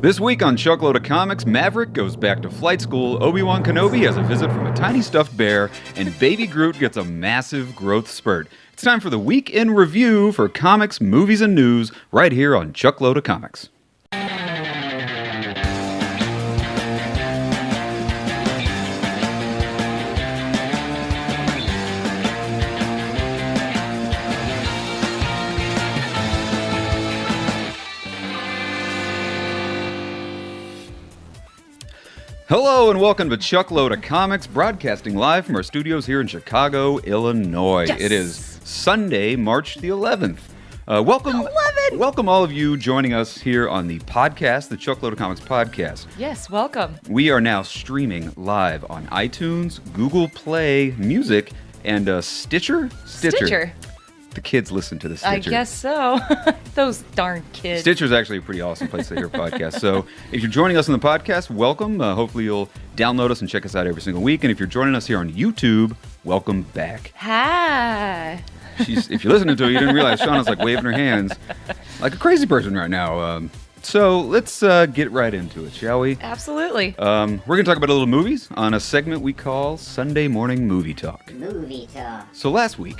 This week on Chuckload of Comics, Maverick goes back to flight school, Obi-Wan Kenobi has a visit from a tiny stuffed bear, and Baby Groot gets a massive growth spurt. It's time for the Week in Review for comics, movies, and news right here on Chuckload of Comics. Hello and welcome to Chuckload of Comics, broadcasting live from our studios here in Chicago, Illinois. Yes. It is Sunday, March the 11th. Welcome all of you joining us here on the podcast, the Chuckload of Comics podcast. Yes, welcome. We are now streaming live on iTunes, Google Play Music, and Stitcher? Stitcher. The kids listen to the Stitcher. I guess so. Those darn kids. Stitcher's actually a pretty awesome place to hear podcasts. So if you're joining us on the podcast, welcome. Hopefully you'll download us and check us out every single week. And if you're joining us here on YouTube, welcome back. Hi. If you're listening to it, you didn't realize Shauna's like waving her hands like a crazy person right now. So let's get right into it, shall we? Absolutely. We're going to talk about a little movies on a segment we call Sunday Morning Movie Talk. Movie talk. So last week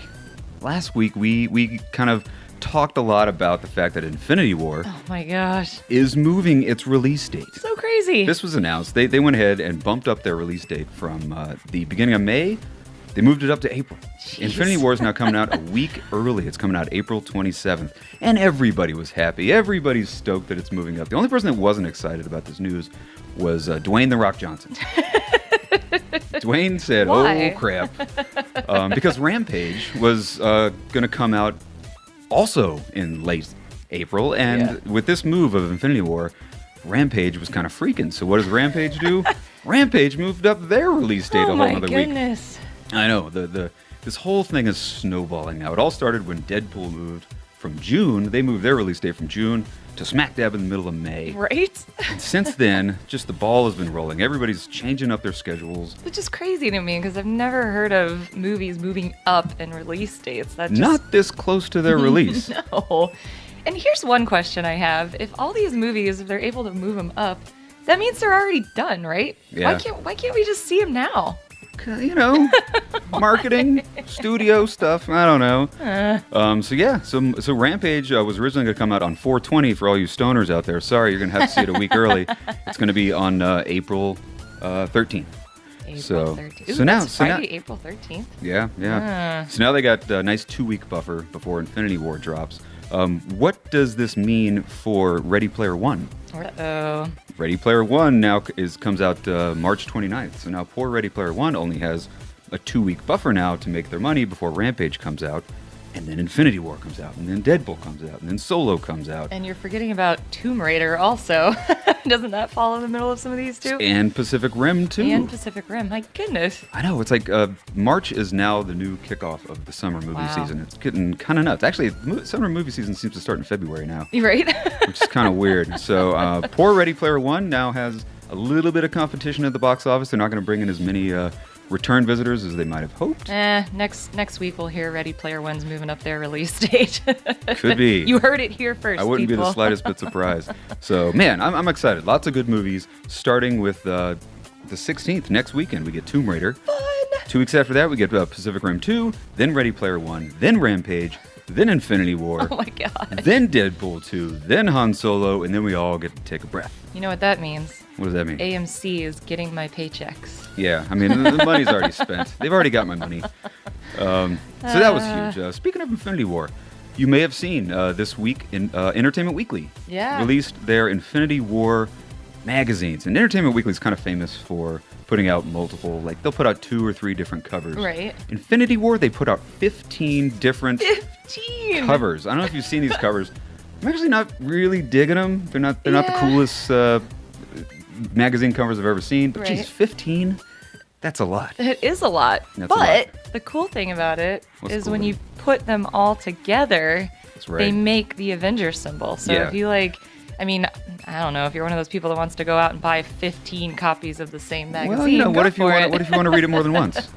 we kind of talked a lot about the fact that Infinity War Oh my gosh. is moving its release date. So crazy. This was announced. They went ahead and bumped up their release date from the beginning of May. They moved it up to April. Jeez. Infinity War is now coming out a week early. It's coming out April 27th. And everybody was happy. Everybody's stoked that it's moving up. The only person that wasn't excited about this news was Dwayne "The Rock" Johnson. Dwayne said, Why? "Oh, crap." Because Rampage was going to come out also in late April. And with this move of Infinity War, Rampage was kind of freaking. So what does Rampage do? Rampage moved up their release date a whole other week. Oh my goodness. I know. This whole thing is snowballing now. It all started when Deadpool moved from June. They moved their release date from June to smack dab in the middle of May. Right? And since then, just the ball has been rolling. Everybody's changing up their schedules. Which is crazy to me because I've never heard of movies moving up in release dates. That just... Not this close to their release. No. And here's one question I have. If all these movies, if they're able to move them up, that means they're already done, right? Yeah. Why can't we just see them now? You know, marketing, studio stuff. I don't know. So Rampage was originally going to come out on 4/20 for all you stoners out there. Sorry, you're going to have to see it a week early. It's going to be on April 13th. April 13th. Ooh, So now, that's Friday, April 13th. Yeah. So now they got a nice 2-week buffer before Infinity War drops. What does this mean for Ready Player One? Uh-oh. Ready Player One now comes out March 29th. So now poor Ready Player One only has a 2-week buffer now to make their money before Rampage comes out. And then Infinity War comes out. And then Deadpool comes out. And then Solo comes out. And you're forgetting about Tomb Raider also. Doesn't that fall in the middle of some of these too? And Pacific Rim too. And Pacific Rim. My goodness. I know. It's like March is now the new kickoff of the summer movie season. It's getting kind of nuts. Actually, summer movie season seems to start in February now. Right? Which is kind of weird. So poor Ready Player One now has a little bit of competition at the box office. They're not going to bring in as many return visitors as they might have hoped. Next week we'll hear Ready Player One's moving up their release date. Could be. You heard it here first, I wouldn't people. be the slightest bit surprised. So, man, I'm excited. Lots of good movies, starting with the 16th. Next weekend, we get Tomb Raider. Fun! 2 weeks after that, we get Pacific Rim 2, then Ready Player One, then Rampage, then Infinity War. Oh my god. Then Deadpool 2, then Han Solo, and then we all get to take a breath. You know what that means? What does that mean? AMC is getting my paychecks. Yeah, I mean, the money's already spent. They've already got my money. So that was huge. Speaking of Infinity War, you may have seen this week in Entertainment Weekly released their Infinity War magazines. And Entertainment Weekly is kind of famous for putting out multiple, like they'll put out 2 or 3 different covers. Right. Infinity War, they put out 15 different 15 covers. I don't know if you've seen these covers. I'm actually not really digging them. They're not the coolest magazine covers I've ever seen. But geez, 15? That's a lot. It is a lot. That's but a lot. The cool thing about it What's is cool when about you put them all together, That's right. they make the Avengers symbol. So Yeah. if you I don't know, if you're one of those people that wants to go out and buy 15 copies of the same magazine. Well, what if you go for want? What if you want to read it more than once?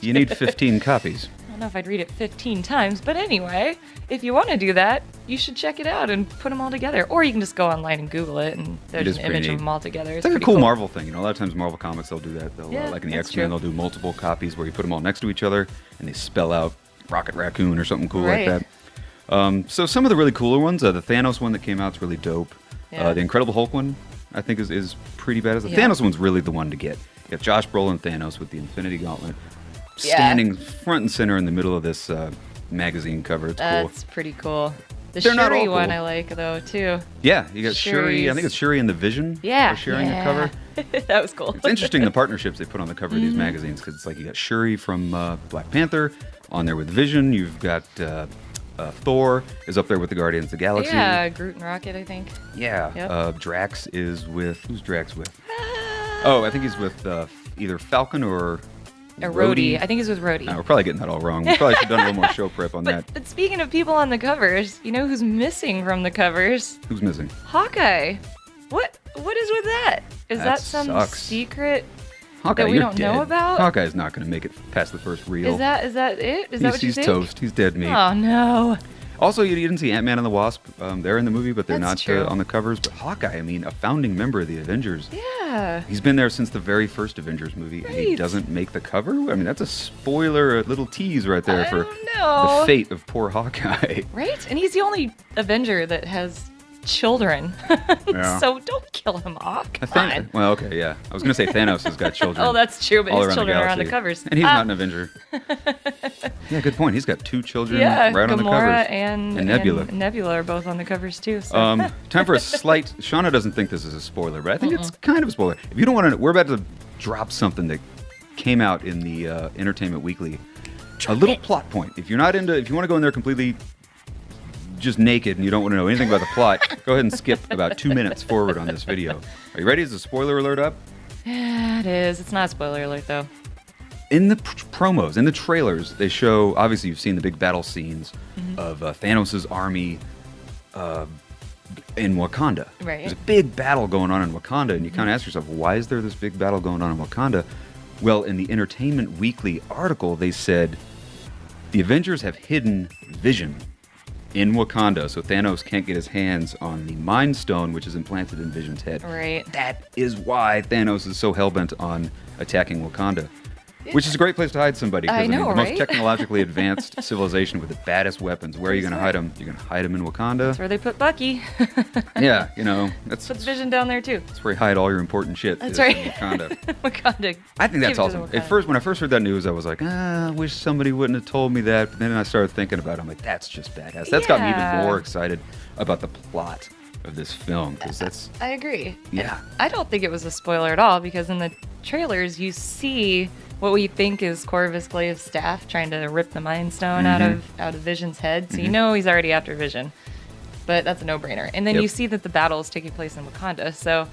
You need 15 copies. don't know if I'd read it 15 times, but anyway, if you want to do that, you should check it out and put them all together. Or you can just go online and Google it, and there's an image of them all together. It's like a cool Marvel thing. A lot of times Marvel comics, they'll do that. They'll, like in the X-Men, they'll do multiple copies where you put them all next to each other, and they spell out Rocket Raccoon or something cool like that. So some of the really cooler ones, the Thanos one that came out is really dope. The Incredible Hulk one, I think, is pretty badass. The Thanos one's really the one to get. You have Josh Brolin Thanos with the Infinity Gauntlet standing front and center in the middle of this magazine cover. It's cool. That's pretty cool. The Shuri one I like, though, too. Yeah, you got Shuri. I think it's Shuri and the Vision. Yeah. Sharing the cover. That was cool. It's interesting, the partnerships they put on the cover of these magazines, because it's like you got Shuri from Black Panther on there with Vision. You've got Thor is up there with the Guardians of the Galaxy. Yeah, Groot and Rocket, I think. Yeah. Yep. Drax is with... Who's Drax with? I think he's with either Falcon or... Rhodey. I think he's with Rhodey. We're probably getting that all wrong. We probably should have done a little more show prep on that. But speaking of people on the covers, you know who's missing from the covers? Who's missing? Hawkeye. What is with that? Is that some secret Hawkeye, that we don't know about? Hawkeye's not going to make it past the first reel. Is that it? Is that what you think? He's toast. He's dead meat. Oh, no. Also, you didn't see Ant-Man and the Wasp. They're in the movie, but they're not on the covers. But Hawkeye, I mean, a founding member of the Avengers. Yeah. He's been there since the very first Avengers movie, and he doesn't make the cover? I mean, that's a spoiler, a little tease right there for the fate of poor Hawkeye. Right? And he's the only Avenger that has children. So don't kill him off. Come on. Well, okay, yeah. I was going to say Thanos has got children. Oh, that's true, but his children are on the covers. And he's not an Avenger. Yeah, good point. He's got 2 children right on the covers. And Nebula. And Nebula are both on the covers, too. So. Time for a slight... Shauna doesn't think this is a spoiler, but I think it's kind of a spoiler. If you don't want to know, we're about to drop something that came out in the Entertainment Weekly. A little plot point. If you want to go in there completely just naked and you don't want to know anything about the plot, go ahead and skip about 2 minutes forward on this video. Are you ready? Is the spoiler alert up? Yeah, it is. It's not a spoiler alert, though. In the promos, in the trailers, they show, obviously you've seen the big battle scenes of Thanos' army in Wakanda. Right. There's a big battle going on in Wakanda, and you kind of ask yourself, why is there this big battle going on in Wakanda? Well, in the Entertainment Weekly article, they said the Avengers have hidden Vision in Wakanda, so Thanos can't get his hands on the Mind Stone, which is implanted in Vision's head. Right. That is why Thanos is so hellbent on attacking Wakanda. Which is a great place to hide somebody. I know, the most technologically advanced civilization with the baddest weapons. Where are you going to hide them? You're going to hide them in Wakanda. That's where they put Bucky. Yeah, you know. Put Vision down there, too. That's where you hide all your important shit. That's right. In Wakanda. Wakanda. I think that's awesome. When I first heard that news, I was like, I wish somebody wouldn't have told me that. But then I started thinking about it. I'm like, that's just badass. That's got me even more excited about the plot of this film, because that's... I agree. Yeah. I don't think it was a spoiler at all, because in the trailers you see what we think is Corvus Glaive's staff trying to rip the Mind Stone out of Vision's head. So you know he's already after Vision. But that's a no-brainer. And then you see that the battle is taking place in Wakanda. So,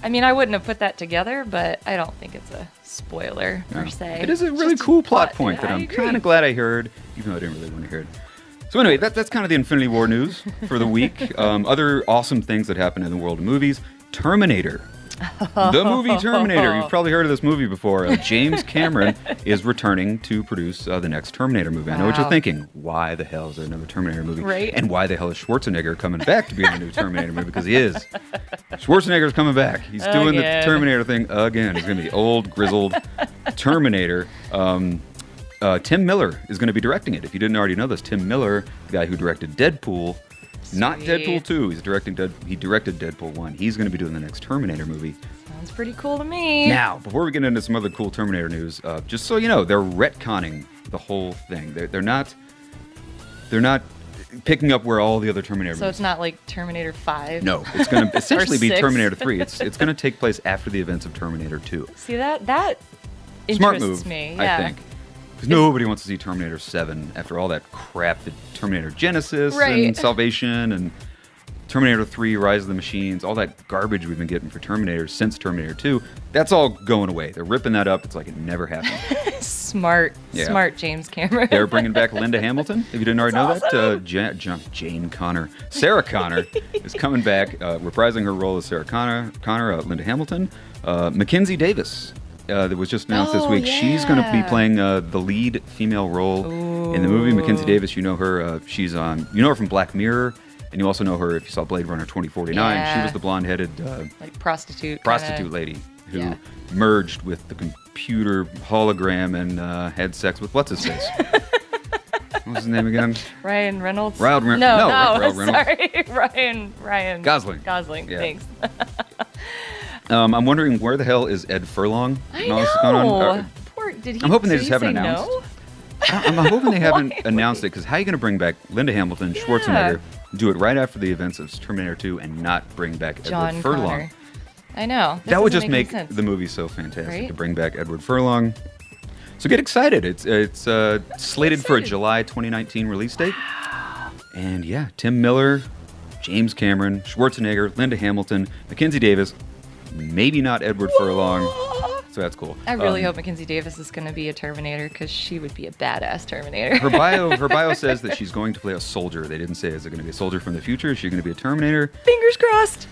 I mean, I wouldn't have put that together, but I don't think it's a spoiler per se. It is a really cool plot point that I'm kind of glad I heard, even though I didn't really want to hear it. So anyway, that's kind of the Infinity War news for the week. Other awesome things that happen in the world of movies. Terminator. The movie Terminator. You've probably heard of this movie before. James Cameron is returning to produce the next Terminator movie. I know what you're thinking. Why the hell is there another Terminator movie? Right. And why the hell is Schwarzenegger coming back to be in a new Terminator movie? Because he is. Schwarzenegger's coming back. He's doing the Terminator thing again. He's going to be old, grizzled Terminator. Tim Miller is going to be directing it. If you didn't already know this, Tim Miller, the guy who directed Deadpool, not Deadpool 2. He directed Deadpool 1. He's going to be doing the next Terminator movie. Sounds pretty cool to me. Now, before we get into some other cool Terminator news, just so you know, they're retconning the whole thing. They're not picking up where all the other Terminator movies. So it's not like Terminator 5? No, it's going to essentially be 6. Terminator 3. It's going to take place after the events of Terminator 2. See, that Smart interests move, me. Yeah. I think. Because nobody wants to see Terminator 7 after all that crap that Terminator Genesis and Salvation and Terminator 3, Rise of the Machines, all that garbage we've been getting for Terminator since Terminator 2, that's all going away. They're ripping that up. It's like it never happened. Smart James Cameron. They're bringing back Linda Hamilton. If you didn't already know that, Jane Connor. Sarah Connor is coming back, reprising her role as Sarah Connor, Linda Hamilton. Mackenzie Davis. That was just announced this week. Yeah. She's going to be playing the lead female role In the movie, Mackenzie Davis, you know her. She's on. You know her from Black Mirror, and you also know her if you saw Blade Runner 2049. Yeah. She was the blonde-headed like prostitute lady who merged with the computer hologram and had sex with what's his face. What was his name again? Ryan Reynolds. Ryan Reynolds. Sorry, Ryan Gosling. Yeah. Thanks. I'm wondering where the hell is Ed Furlong? I know. I'm hoping they just haven't announced. No? I'm hoping they haven't announced it, because how are you going to bring back Linda Hamilton, Schwarzenegger, do it right after the events of Terminator 2 and not bring back John Edward Furlong? Connor. I know. That would just make the movie so fantastic, to bring back Edward Furlong. So get excited. It's slated for a July 2019 release date. And yeah, Tim Miller, James Cameron, Schwarzenegger, Linda Hamilton, Mackenzie Davis, maybe not Edward Furlong. So that's cool. I really hope Mackenzie Davis is going to be a Terminator, because she would be a badass Terminator. Her bio says that she's going to play a soldier. They didn't say, is it going to be a soldier from the future? Is she going to be a Terminator? Fingers crossed.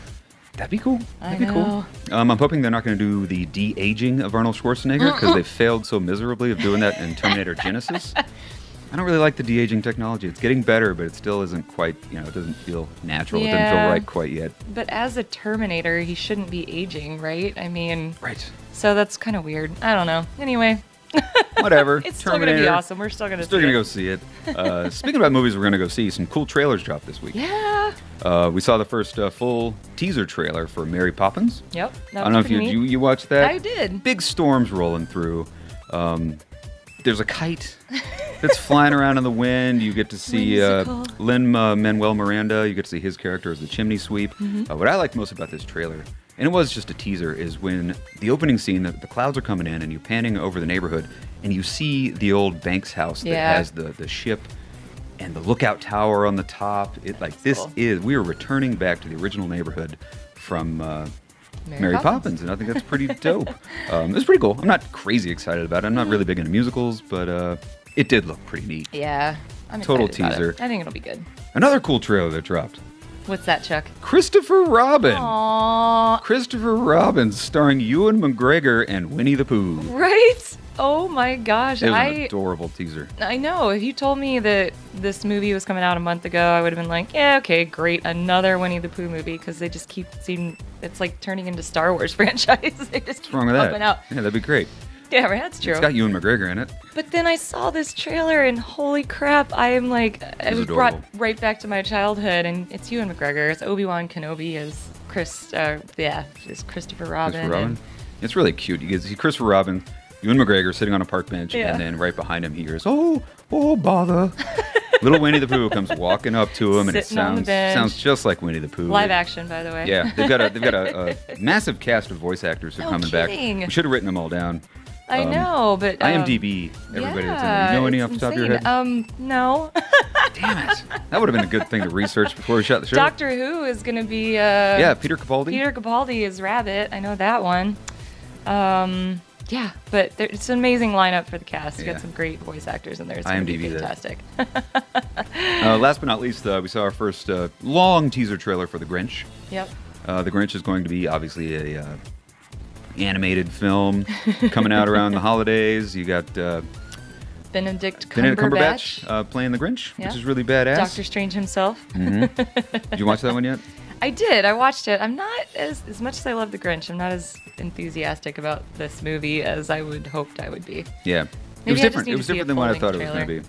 That'd be cool. That'd be cool. I'm hoping they're not going to do the de-aging of Arnold Schwarzenegger, because they failed so miserably of doing that in Terminator Genesis. I don't really like the de-aging technology. It's getting better, but it still isn't quite, it doesn't feel natural. Yeah. It doesn't feel right quite yet. But as a Terminator, he shouldn't be aging, right? I mean... Right. So that's kind of weird. I don't know. Anyway. Whatever. It's still going to be awesome. We're still going to see it. Still going to go see it. Speaking about movies we're going to go see, some cool trailers dropped this week. Yeah. We saw the first full teaser trailer for Mary Poppins. Yep. I don't know if you watched that. I did. Big storms rolling through. There's a kite that's flying around in the wind. You get to see Lin-Manuel Miranda. You get to see his character as the chimney sweep. What I liked most about this trailer, and it was just a teaser, is when the opening scene, the clouds are coming in and you're panning over the neighborhood and you see the old Banks house that has the ship and the lookout tower on the top. We are returning back to the original neighborhood from Mary Poppins, and I think that's pretty dope. It's pretty cool. I'm not crazy excited about it. I'm not really big into musicals, but it did look pretty neat. Yeah. I'm Total excited teaser. about it. I think it'll be good. Another cool trailer that dropped. What's that, Chuck? Christopher Robin. Aww. Christopher Robin, starring Ewan McGregor and Winnie the Pooh. Right? Oh my gosh. It was an adorable teaser. I know. If you told me that this movie was coming out a month ago, I would have been like, yeah, okay, great. Another Winnie the Pooh movie, because they just keep seeing, it's like turning into Star Wars franchise. They just keep pumping out. Yeah, that'd be great. Yeah, right, that's true. It's got Ewan McGregor in it. But then I saw this trailer, and holy crap, I was brought right back to my childhood, and it's Ewan McGregor. It's Obi-Wan Kenobi as is Christopher Robin. It's really cute. You see Christopher Robin, Ewan McGregor sitting on a park bench, and then right behind him he hears, oh, bother. Little Winnie the Pooh comes walking up to him, and it sounds just like Winnie the Pooh. Live action, by the way. Yeah, they've got a massive cast of voice actors who are coming back. We should have written them all down. I know, but IMDb, everybody that's in there. You know any off the top of your head? No. Damn it! That would have been a good thing to research before we shot the show. Doctor Who is going to be. Peter Capaldi. Peter Capaldi is Rabbit. I know that one. Yeah, but it's an amazing lineup for the cast. You got some great voice actors in there. It's going to be fantastic. Last but not least, we saw our first long teaser trailer for The Grinch. Yep. The Grinch is going to be obviously a animated film coming out around the holidays. You got Benedict Cumberbatch playing the Grinch, which is really badass. Doctor Strange himself. Did you watch that one yet? I did. I watched it. I'm not as much as I love The Grinch, I'm not as enthusiastic about this movie as I would hoped I would be. Yeah. It was different. It was different than what I thought it was going to be.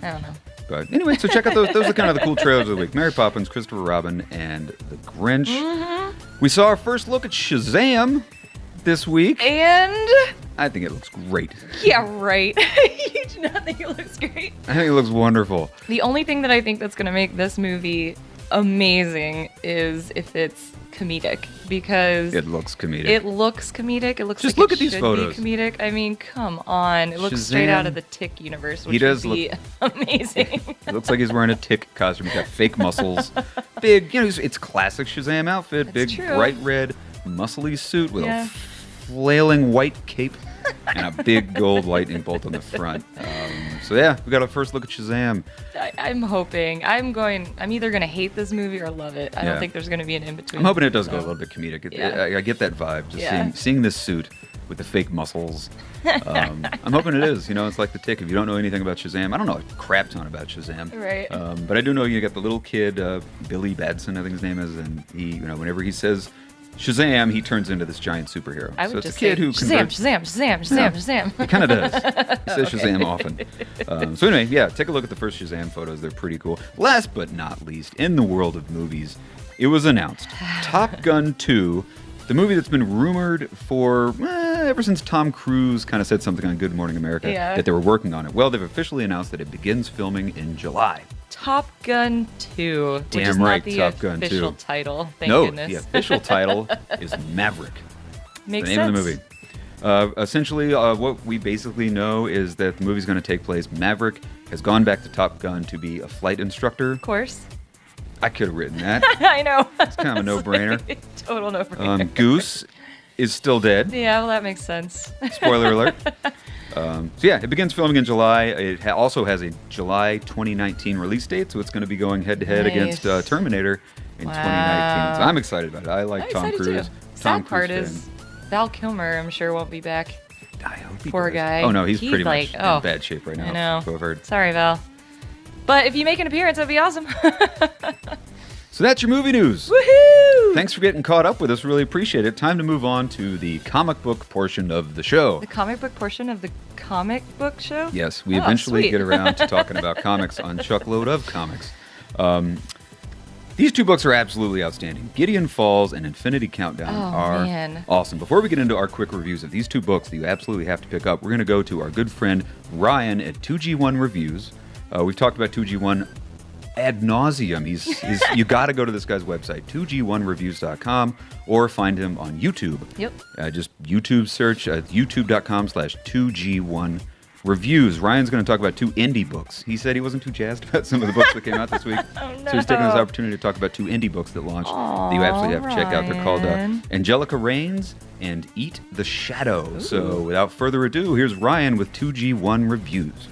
I don't know. But anyway, so check out those. Those are kind of the cool trailers of the week. Mary Poppins, Christopher Robin, and The Grinch. We saw our first look at Shazam this week. And I think it looks great. Yeah, right. You do not think it looks great? I think it looks wonderful. The only thing that I think that's going to make this movie amazing is if it's comedic, because it looks comedic. It looks comedic. It looks just like look it at these should photos. Be comedic. I mean, come on. It looks straight out of the Tick universe, which would be amazing. It looks like he's wearing a Tick costume. He's got fake muscles. Big, it's classic Shazam outfit. That's big, true. bright red, muscly suit with a flailing white cape and a big gold lightning bolt on the front. So yeah, we got a first look at Shazam. I'm hoping. I'm either going to hate this movie or love it. I don't think there's going to be an in-between. I'm hoping it does go a little bit comedic. I get that vibe, just seeing this suit. with the fake muscles. I'm hoping it is. It's like The Tick. If you don't know anything about Shazam, I don't know a crap ton about Shazam. Right. But I do know you got the little kid, Billy Batson, I think his name is, and he, whenever he says Shazam, he turns into this giant superhero. I would it's just a kid say who Shazam. He kind of does. He says Shazam often. So anyway, yeah, take a look at the first Shazam photos. They're pretty cool. Last but not least, in the world of movies, it was announced Top Gun 2, the movie that's been rumored for ever since Tom Cruise kind of said something on Good Morning America that they were working on it. Well, they've officially announced that it begins filming in July. Top Gun 2, Damn which is right, not the Top Gun 2. official title. Thank No, goodness. the official title is Maverick. Makes the name sense. of the movie. Essentially, what we basically know is that the movie's going to take place. Maverick has gone back to Top Gun to be a flight instructor. Of course. I could have written that. I know. It's kind of a no-brainer. Total no-brainer. Goose is still dead. Yeah, well, that makes sense. Spoiler alert. So yeah, it begins filming in July. It also has a July 2019 release date, so it's going to be going head-to-head against Terminator in 2019. So I'm excited about it. I like Tom Cruise. Sad part is Val Kilmer, I'm sure, won't be back. I hope he Poor does. guy. Oh no, he's pretty like, much in bad shape right now. I know. So I've heard. Sorry, Val. But if you make an appearance, that'd be awesome. So that's your movie news. Woohoo! Thanks for getting caught up with us. Really appreciate it. Time to move on to the comic book portion of the show. The comic book portion of the comic book show? Yes, we eventually sweet. get around to talking about comics on Chuckload of Comics. These two books are absolutely outstanding. Gideon Falls and Infinity Countdown are awesome. Before we get into our quick reviews of these two books that you absolutely have to pick up, we're going to go to our good friend Ryan at 2G1 Reviews. We've talked about 2G1 ad nauseum. He's you got to go to this guy's website, 2g1reviews.com, or find him on YouTube. Yep. Just YouTube search youtube.com/2g1reviews. Ryan's going to talk about two indie books. He said he wasn't too jazzed about some of the books that came out this week. Oh, no. So he's taking this opportunity to talk about two indie books that launched that you absolutely have to check out. They're called Angelica Reigns and Eat the Shadow. Ooh. So without further ado, here's Ryan with 2G1 Reviews.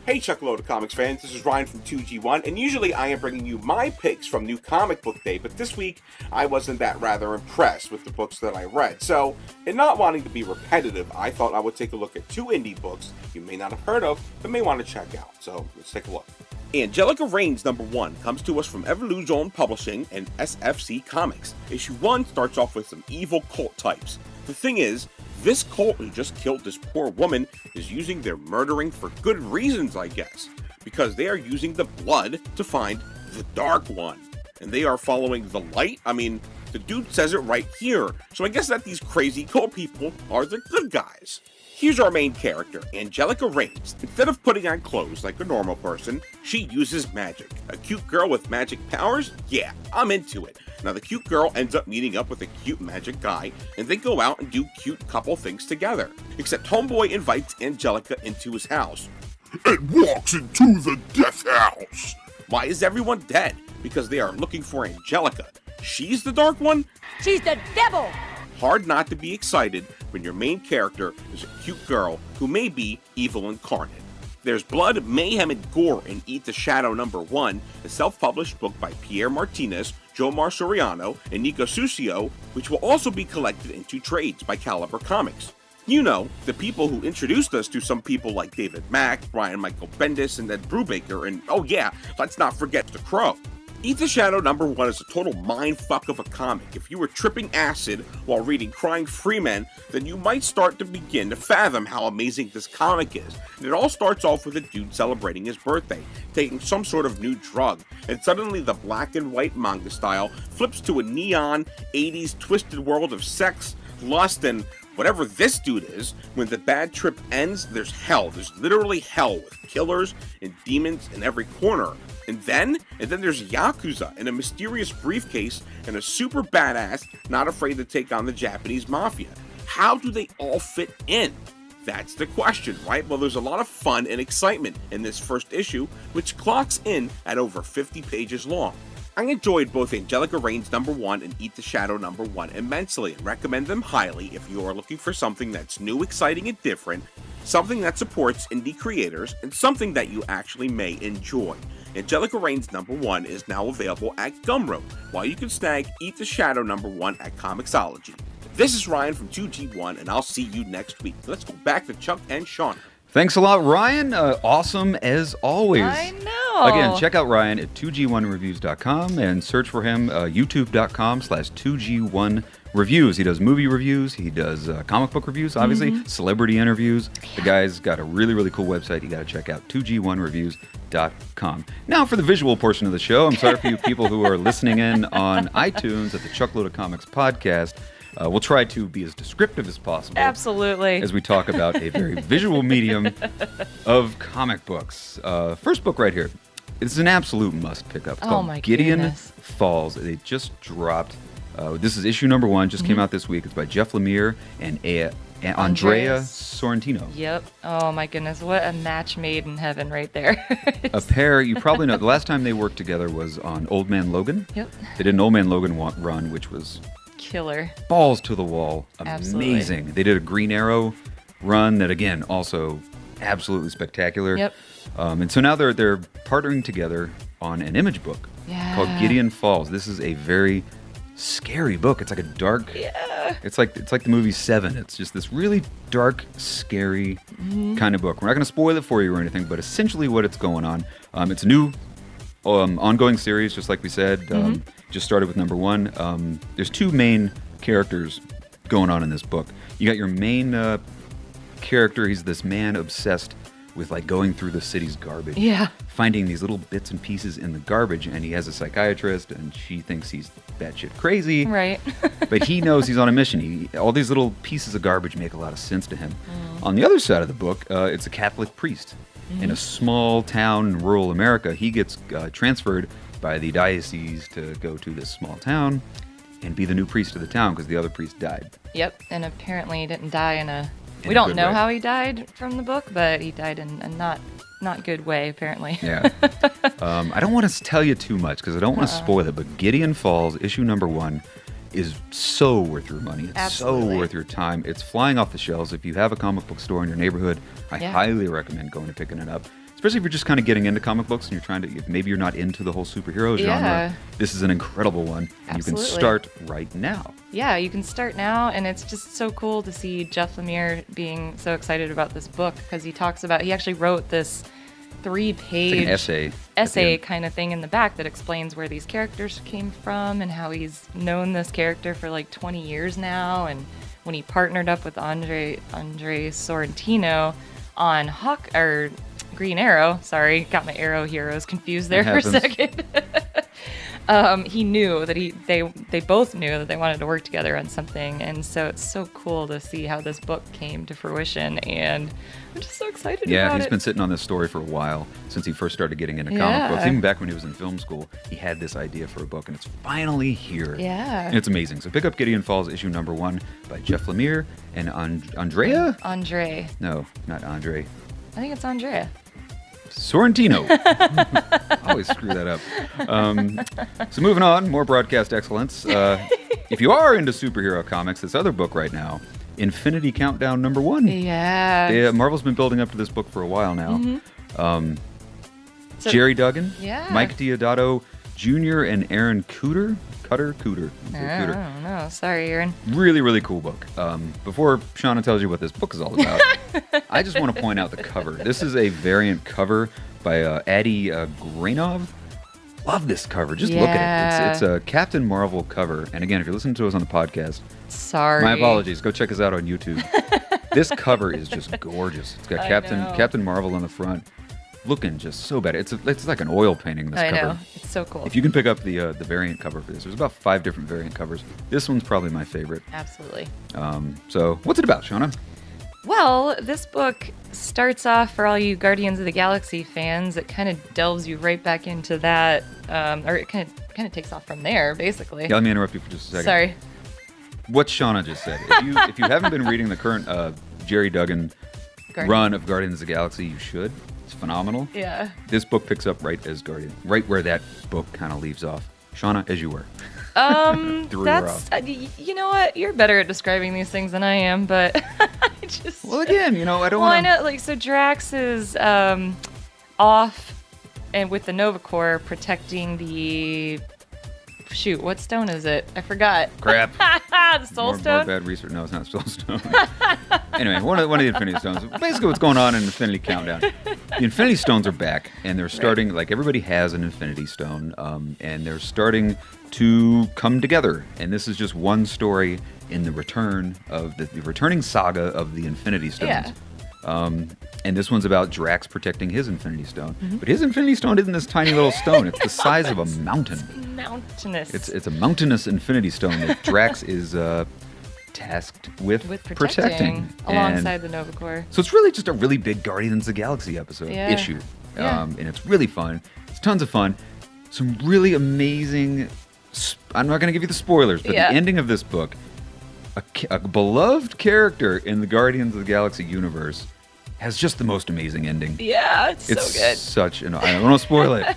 Hey Chuckload of Comics fans, this is Ryan from 2G1, and usually I am bringing you my picks from New Comic Book Day, but this week I wasn't that rather impressed with the books that I read. So, in not wanting to be repetitive, I thought I would take a look at two indie books you may not have heard of, but may want to check out. So, let's take a look. Angelica Reigns #1 comes to us from Evolution Publishing and SFC Comics. Issue 1 starts off with some evil cult types. The thing is, this cult who just killed this poor woman is using their murdering for good reasons, I guess. Because they are using the blood to find the Dark One. And they are following the light? I mean, the dude says it right here. So I guess that these crazy cult people are the good guys. Here's our main character, Angelica Reigns. Instead of putting on clothes like a normal person, she uses magic. A cute girl with magic powers? Yeah, I'm into it. Now the cute girl ends up meeting up with a cute magic guy, and they go out and do cute couple things together. Except Homeboy invites Angelica into his house. And walks into the death house. Why is everyone dead? Because they are looking for Angelica. She's the Dark One? She's the devil! Hard not to be excited when your main character is a cute girl who may be evil incarnate. There's blood, mayhem, and gore in Eat the Shadow #1, a self-published book by Pierre Martinez, Joe Marsoriano, and Nico Sucio, which will also be collected in 2 trades by Caliber Comics. You know, the people who introduced us to some people like David Mack, Brian Michael Bendis, and Ed Brubaker, and oh yeah, let's not forget The Crow. Eat the Shadow #1 is a total mindfuck of a comic. If you were tripping acid while reading Crying Freeman, then you might start to begin to fathom how amazing this comic is. And it all starts off with a dude celebrating his birthday, taking some sort of new drug, and suddenly the black and white manga style flips to a neon, 80s twisted world of sex, lust, and whatever this dude is. When the bad trip ends, there's hell. There's literally hell with killers and demons in every corner. And then there's Yakuza in a mysterious briefcase and a super badass not afraid to take on the Japanese mafia. How do they all fit in? That's the question, right? Well, there's a lot of fun and excitement in this first issue, which clocks in at over 50 pages long. I enjoyed both Angelica Reigns #1 and Eat the Shadow #1 immensely and recommend them highly if you are looking for something that's new, exciting, and different, something that supports indie creators, and something that you actually may enjoy. Angelica Reigns #1 is now available at Gumroad, while you can snag Eat the Shadow #1 at Comixology. This is Ryan from 2G1, and I'll see you next week. Let's go back to Chuck and Shauna. Thanks a lot, Ryan. Awesome as always. I know. Again, check out Ryan at 2g1reviews.com and search for him, youtube.com/2g1reviews. He does movie reviews. He does comic book reviews, obviously, celebrity interviews. The guy's got a really, really cool website you got to check out, 2g1reviews.com. Now for the visual portion of the show. I'm sorry for you people who are listening in on iTunes at the Chuckload of Comics podcast. We'll try to be as descriptive as possible. Absolutely. As we talk about a very visual medium of comic books. First book right here. It's an absolute must pick up. It's called Gideon Falls. They just dropped. This is issue number 1. Just came out this week. It's by Jeff Lemire and Andrea Sorrentino. Yep. Oh my goodness. What a match made in heaven right there. A pair, you probably know. The last time they worked together was on Old Man Logan. Yep. They did an Old Man Logan run, which was killer. Balls to the wall. Amazing. Absolutely. They did a Green Arrow run that, again, also absolutely spectacular. Yep. And so now they're partnering together on an image book called Gideon Falls. This is a very scary book. It's like a dark. Yeah. It's like the movie Seven. It's just this really dark, scary kind of book. We're not going to spoil it for you or anything, but essentially what it's going on. It's a new ongoing series, just like we said. Just started with number 1. There's 2 main characters going on in this book. You got your main character. He's this man obsessed with like going through the city's garbage, finding these little bits and pieces in the garbage, and he has a psychiatrist, and she thinks he's batshit crazy, right? But he knows he's on a mission. All these little pieces of garbage make a lot of sense to him. On the other side of the book, it's a Catholic priest in a small town in rural America. He gets transferred by the diocese to go to this small town and be the new priest of the town because the other priest died. Yep, and apparently he didn't die in a... We don't know how he died from the book, but he died in a not good way, apparently. Yeah. I don't want to tell you too much because I don't want to spoil it, but Gideon Falls, issue number 1, is so worth your money. It's so worth your time. It's flying off the shelves. If you have a comic book store in your neighborhood, I highly recommend going and picking it up. Especially if you're just kind of getting into comic books and you're trying to, maybe you're not into the whole superhero genre. This is an incredible one. And you can start right now. Yeah, you can start now, and it's just so cool to see Jeff Lemire being so excited about this book because he actually wrote this 3-page like essay kind of thing in the back that explains where these characters came from and how he's known this character for like 20 years now, and when he partnered up with Andre Sorrentino on Green Arrow. Sorry, got my Arrow heroes confused there for a second. He knew that they both knew that they wanted to work together on something, and so it's so cool to see how this book came to fruition, and I'm just so excited about it. Yeah, he's been sitting on this story for a while since he first started getting into comic books. Even back when he was in film school, he had this idea for a book, and it's finally here. Yeah. And it's amazing. So pick up Gideon Falls, issue number 1 by Jeff Lemire and Andrea? Andre. No, not Andre. I think it's Andrea. Sorrentino. Always screw that up. So moving on, more broadcast excellence. If you are into superhero comics, this other book right now, Infinity Countdown number 1. Yeah. Marvel's been building up to this book for a while now. Jerry Duggan, Mike Deodato Jr., and Aaron Cooter. I don't know. Sorry, Aaron. Really, really cool book. Before Shauna tells you what this book is all about, I just want to point out the cover. This is a variant cover by Adi Grainov. Love this cover. Just look at it. It's a Captain Marvel cover. And again, if you're listening to us on the podcast, sorry. My apologies. Go check us out on YouTube. This cover is just gorgeous. It's got Captain Marvel on the front. Looking just so bad. It's like an oil painting, this cover. I know. It's so cool. If you can pick up the variant cover for this, there's about 5 different variant covers. This one's probably my favorite. Absolutely. So what's it about, Shauna? Well, this book starts off, for all you Guardians of the Galaxy fans, it kind of delves you right back into that, or it kind of takes off from there, basically. Yeah, let me interrupt you for just a second. Sorry. What Shauna just said. If you haven't been reading the current Jerry Duggan run of Guardians of the Galaxy, you should. It's phenomenal. Yeah. This book picks up right where that book kind of leaves off. Shauna, as you were. That's you know what? You're better at describing these things than I am, but I just. Well, again, I don't want. Well, I know, so Drax is off, and with the Nova Corps protecting the shoot, what stone is it? I forgot. Crap. The Soul More Stone? bad research. No, it's not Soul Stone. Anyway, one of the Infinity Stones. Basically, what's going on in Infinity Countdown? The Infinity Stones are back, and they're starting. Like everybody has an Infinity Stone, and they're starting to come together. And this is just one story in the return of the returning saga of the Infinity Stones. Yeah. And this one's about Drax protecting his Infinity Stone. But his Infinity Stone isn't this tiny little stone. It's the size of a mountain. It's mountainous. It's a mountainous Infinity Stone that Drax is tasked with protecting. Alongside the Nova Corps. So it's really just a really big Guardians of the Galaxy issue. Yeah. And it's really fun. It's tons of fun. Some really amazing... I'm not going to give you the spoilers, but the ending of this book, a beloved character in the Guardians of the Galaxy universe has just the most amazing ending. Yeah, it's so good. Such an... I don't want to spoil it,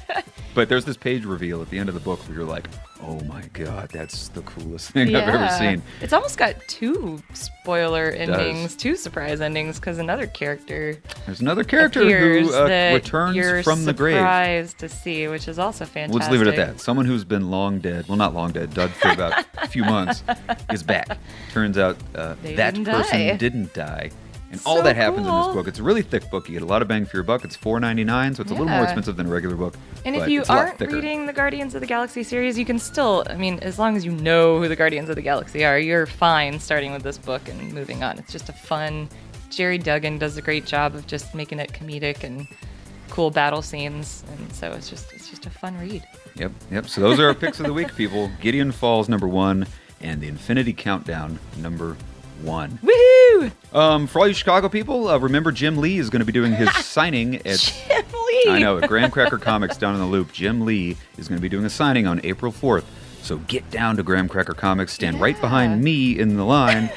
but there's this page reveal at the end of the book where you're like, oh my God, that's the coolest thing I've ever seen. It's almost got two spoiler endings, two surprise endings, because another character... There's another character who returns from the grave. You're surprised to see, which is also fantastic. We'll just leave it at that. Someone who's been long dead, well, not long dead, dead for about a few months, is back. Turns out that person didn't die. And all that happens in this book. It's a really thick book. You get a lot of bang for your buck. It's $4.99, so it's a little more expensive than a regular book. And if you aren't reading the Guardians of the Galaxy series, you can still, I mean, as long as you know who the Guardians of the Galaxy are, you're fine starting with this book and moving on. It's just a fun... Jerry Duggan does a great job of just making it comedic and cool battle scenes, and so it's just a fun read. Yep. So those are our picks of the week, people. Gideon Falls, #1, and the Infinity Countdown, #1. Woohoo! For all you Chicago people, remember Jim Lee is going to be doing his signing at... Jim Lee! I know, at Graham Cracker Comics down in the Loop. Jim Lee is going to be doing a signing on April 4th. So get down to Graham Cracker Comics, stand right behind me in the line,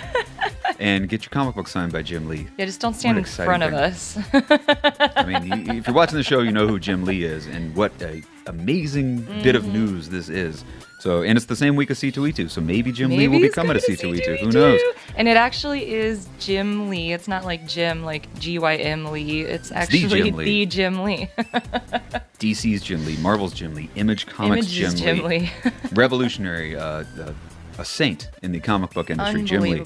and get your comic book signed by Jim Lee. Yeah, just don't stand in front of us. I mean, if you're watching the show, you know who Jim Lee is, and what an amazing bit of news this is. So, and it's the same week as C2E2, so maybe Jim Lee will be coming to C2E2. Who knows? And it actually is Jim Lee. It's not like Jim, like G-Y-M Lee. It's actually the Jim Lee. DC's Jim Lee, Marvel's Jim Lee, Image Comics Jim Lee. Revolutionary, a saint in the comic book industry, Jim Lee.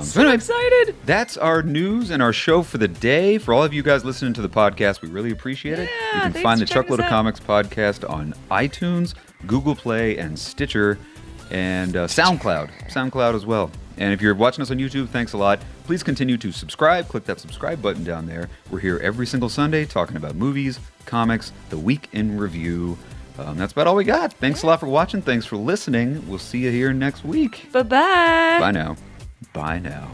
So excited. That's our news and our show for the day. For all of you guys listening to the podcast, we really appreciate it. You can find the Chuckload of Comics podcast on iTunes, Google Play, and Stitcher, and SoundCloud as well. And if you're watching us on YouTube, thanks a lot. Please continue to subscribe. Click that subscribe button down there. We're here every single Sunday talking about movies, comics, the week in review. That's about all we got. Thanks a lot for watching. Thanks for listening. We'll see you here next week. Bye-bye. Bye now. Bye now.